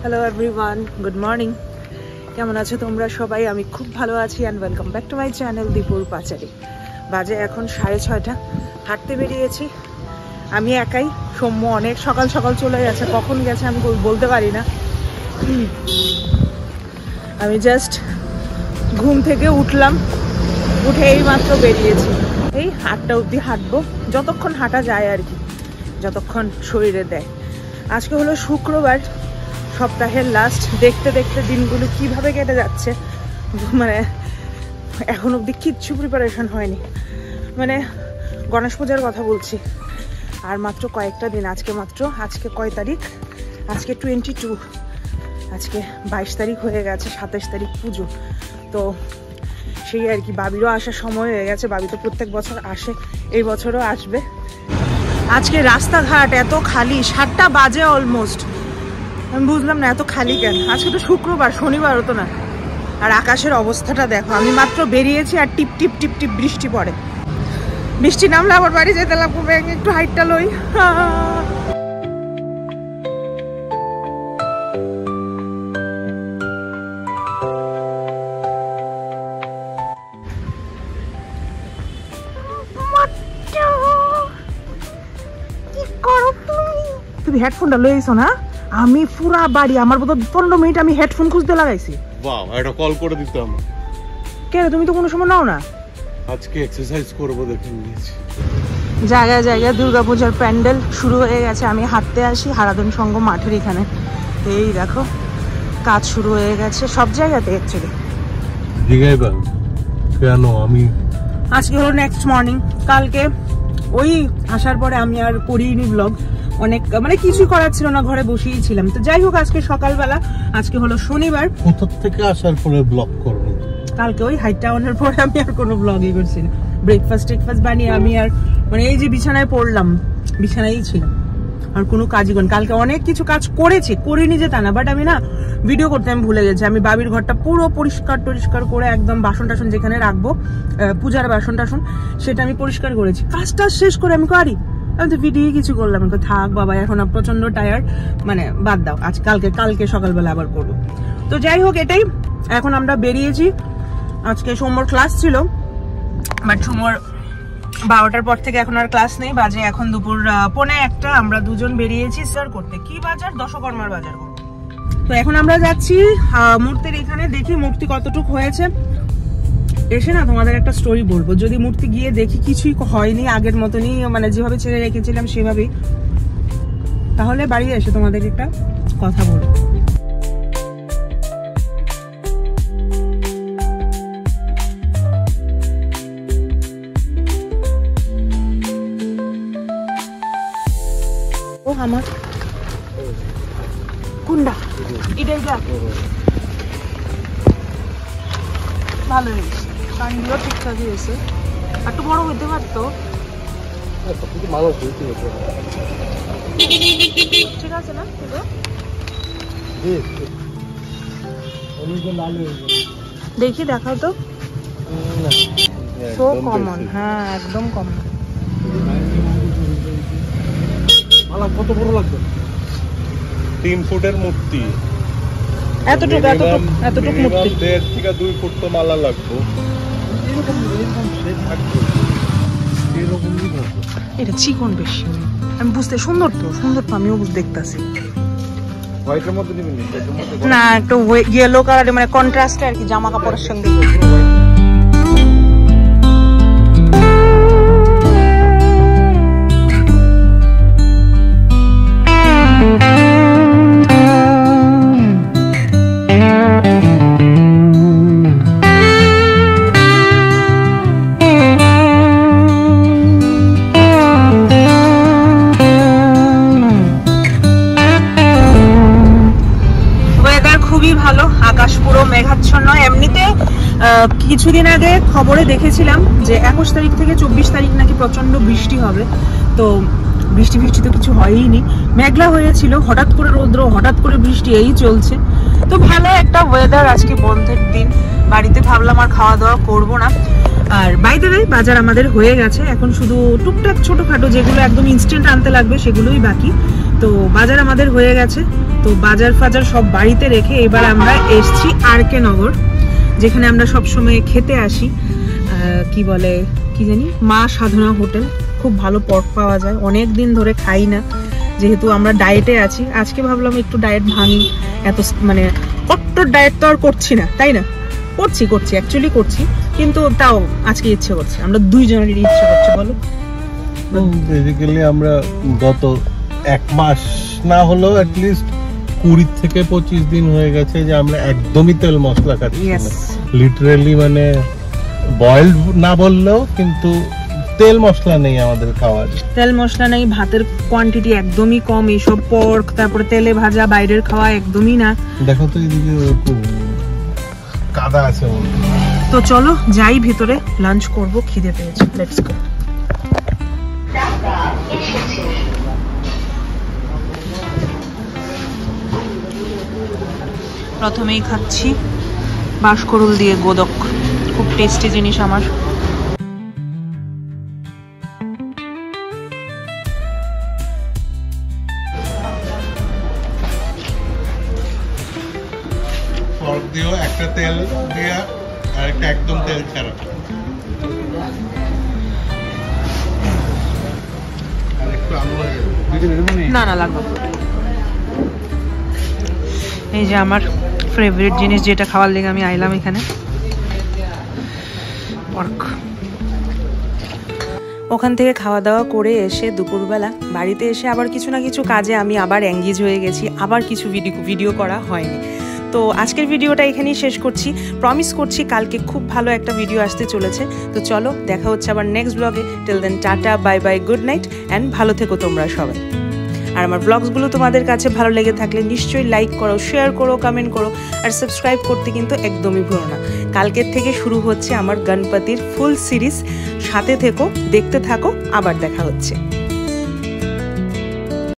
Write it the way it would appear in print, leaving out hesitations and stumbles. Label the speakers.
Speaker 1: Hello everyone, good morning. কেমন আছো তোমরা সবাই? আমি খুব ভালো আছি and welcome back to my channel দীপুর পাচারি। বাজে এখন 6:30। হাঁটতে বেরিয়েছি আমি একাই। সৌম্য অনেক সকাল সকাল চলে গেছে, কখন গেছে আমি বলতে পারি না। আমি জাস্ট ঘুম থেকে উঠলাম, উঠে এই মাত্র বেরিয়েছি। এই 8টা অবধি হাঁটবো, যতক্ষণ হাঁটা যায় আর কি, যতক্ষণ শরীরে দেয়। আজকে হলো শুক্রবার, সপ্তাহের লাস্ট। দেখতে দেখতে দিনগুলো কিভাবে কেটে যাচ্ছে, মানে এখন অবধি কিচ্ছু প্রিপারেশন হয়নি। মানে গণেশ পূজার কথা বলছি, আর মাত্র কয়েকটা দিন। আজকে কয় তারিখ? আজকে 22, আজকে 22 তারিখ হয়ে গেছে, 27 তারিখ পুজো। তো সেই আর কি, বাবিরও আসার সময় হয়ে গেছে। বাবি তো প্রত্যেক বছর আসে, এই বছরও আসবে। আজকে রাস্তাঘাট এত খালি, 7টা বাজে অলমোস্ট। আমি বুঝলাম না এত খালি কেন। আজকে তো শুক্রবার, শনিবারও তো না। আর আকাশের অবস্থাটা দেখো, আমি মাত্র বেরিয়েছি আর টিপ টিপ টিপ টিপ বৃষ্টি পড়ে। বৃষ্টি নামলে আবার বাড়ি যেতে লাগবে, একটু হাইটটা লই। তুমি হেডফোনটা লইছো না? আমি পুরা বাড়ি, আমার বোধ 15 মিনিট আমি হেডফোন খুঁজতে লাগাইছি।
Speaker 2: বাহ, এটা কল করে দিতাম।
Speaker 1: কেন, তুমি তো কোনো সময় নাও না?
Speaker 2: আজকে এক্সারসাইজ করব দেখে নিয়েছি।
Speaker 1: জায়গায় জায়গায় দুর্গাপূজার প্যান্ডেল শুরু হয়ে গেছে। আমি হাঁটতে আসি হারাধন সংঘ মাঠের এখানে, এই দেখো কাজ শুরু হয়ে গেছে সব জায়গাতে। অ্যাকচুয়ালি
Speaker 2: কেন আমি
Speaker 1: আজকে হলো নেক্সট মর্নিং। কালকে ওই আসার পরে আমি আর করিনি ব্লগ, অনেক মানে কিছু করার ছিল না, ঘরে বসেই ছিলাম। তো যাই হোক, আজকে সকালবেলা, আজকে হলো শনিবার।
Speaker 2: কোথা থেকে আসার পরে ব্লগ করবো?
Speaker 1: কালকে ওই হাইট টাউনের পরে আমি আর কোনো ব্লগই করছি না। ব্রেকফাস্ট বানিয়ে আমি আর মানে এই যে বিছানায় পড়লাম, বিছানায়ই ছিলাম, আর কোনো কাজই করিনি। কালকে অনেক কিছু কাজ করিনি যে তা না, বাট আমি না ভিডিও করতে আমি ভুলে গেছি। আমি বাবির ঘরটা পুরো পরিষ্কার করে একদম বাসন টাসন যেখানে রাখবো, পূজার বাসন টাসন, সেটা আমি পরিষ্কার করেছি। কাজটা শেষ করে আমি করি, আমি তো ভিডিও কিছু করলাম। থাক বাবা, এখন প্রচন্ড টায়ার্ড, মানে বাদ দাও, আজ কালকে সকালবেলা আবার করবো। তো যাই হোক, এটাই। এখন আমরা বেরিয়েছি। আজকে সোমবার ক্লাস ছিল, বাট সোমবার 12টার পর থেকে এখন আর ক্লাস নেই। বাজে এখন দুপুর 1:45। আমরা দুজন বেরিয়েছি স্যার করতে। কি বাজার? দশকর্মার বাজার করবো। তো এখন আমরা যাচ্ছি মূর্তির এখানে, দেখি মূর্তি কতটুকু হয়েছে। এসে না তোমাদের একটা স্টোরি বলবো। যদি মূর্তি গিয়ে দেখি কিছুই হয়নি, আগের মতনই, মানে যেভাবে ছেড়ে রেখেছিলাম সেভাবেই, তাহলে বাড়ি এসে তোমাদের একটা কথা বলবো। ও আমার কুন্ডা এটা ভালো হয়েছে, কান্ডিও ঠিকঠাক হয়েছে। একটু বড় হইতে পারতো, ঠিক আছে না? দেখি দেখাও তো। সো কমন, হ্যাঁ একদম কমন।
Speaker 2: কত বড় লাগবে? 3 ফুটের মূর্তি, এতটুকু মূর্তি, 1.5 থেকে 2 ফুট তো মালা লাগবে।
Speaker 1: এটা চিকন বেশি, আমি বুঝতে সুন্দর তো আমিও দেখতেছি।
Speaker 2: হোয়াইটের মধ্যে নিবেন
Speaker 1: না, একটু ইয়েলো কালারে, মানে কন্ট্রাস্টে আর কি, জামা কাপড়ের সঙ্গে। মেঘাচ্ছন্ন। এমনিতে কিছুদিন আগে খবরে দেখেছিলাম যে 21 তারিখ থেকে 24 তারিখ নাকি প্রচন্ড বৃষ্টি হবে। তো বৃষ্টি তো কিছু হয়ইনি, মেঘলা হয়েছিল, হঠাৎ করে রৌদ্র, হঠাৎ করে বৃষ্টি, এই চলছে। তো ভালো একটা ওয়েদার। আজকে বন্ধের দিন, বাড়িতে ভাবলাম আর খাওয়া দাওয়া করবো না। আর বাই দ্য ওয়ে, বাজার আমাদের হয়ে গেছে। এখন শুধু টুকটাক ছোটখাটো যেগুলো একদম ইনস্ট্যান্ট আনতে লাগবে সেগুলোই বাকি। তো বাজার আমাদের হয়ে গেছে, তো বাজার ফাজার সব বাড়িতে রেখে এবার আমরা এসছি আর.কে. নগর, যেখানে আমরা সবসময় খেতে আসি। কি বলে কি জানি, মা সাধনা হোটেল। খুব ভালো পর্ক পাওয়া যায়, অনেক দিন ধরে খাই না, যেহেতু আমরা ডায়েটে আছি। আজকে ভাবলাম একটু ডায়েট ভাঙি, এত মানে কট্টর ডায়েট তো আর করছি না, তাই না? করছি অ্যাকচুয়ালি করছি, কিন্তু তাও আজকে ইচ্ছে করছে, আমরা দুইজনেরই ইচ্ছে করছে। বলো,
Speaker 2: বেসিক্যালি আমরা গত 1 মাস না হলেও অ্যাটলিস্ট 20 থেকে 25 দিন হয়ে গেছে যে আমরা একদমই তেল মশলা খাচ্ছি না। লিটারালি মানে বয়েলড না বললেও কিন্তু তেল মশলা নেই আমাদের খাওয়ার।
Speaker 1: তেল মশলা নেই, ভাতের কোয়ান্টিটি একদমই কম, এইসব পর্ক তারপরে তেলে ভাজা বাইরের খাওয়া একদমই না।
Speaker 2: দেখো তো এদিকে কাদা আছে।
Speaker 1: তো চলো যাই ভিতরে, লাঞ্চ করব, খিদে পেয়েছে। Let's go. প্রথমেই খাচ্ছি বাঁশকরুল দিয়ে গোদক, খুব টেস্টি জিনিস আমার।
Speaker 2: পর্ক দিয়েও একটা তেল দিয়ে আর একটা একদম তেল ছাড়া। আর একটু আলু
Speaker 1: না লাগবে। এই যে আমার ফেভারিট জিনিস, যেটা খাওয়ার লেগে আমি আইলাম এখানে, পর্ক। ওখান থেকে খাওয়া দাওয়া করে এসে দুপুরবেলা বাড়িতে এসে আবার কিছু না কিছু কাজে আমি আবার এঙ্গেজ হয়ে গেছি, আবার কিছু ভিডিও করা হয়নি। তো আজকের ভিডিওটা এখানেই শেষ করছি। প্রমিস করছি কালকে খুব ভালো একটা ভিডিও আসতে চলেছে। তো চলো, দেখা হচ্ছে আবার নেক্সট ব্লগে। Till then tata, bye bye, good night and ভালো থেকো তোমরা সবাই। আর আমার ব্লগসগুলো তোমাদের কাছে ভালো লেগে থাকলে নিশ্চয়ই লাইক করো, শেয়ার করো, কমেন্ট করো, আর সাবস্ক্রাইব করতে কিন্তু একদমই ভুলো না। কালকের থেকে শুরু হচ্ছে আমার গণপতির ফুল সিরিজ, সাথে থেকো, দেখতে থাকো, আবার দেখা হচ্ছে।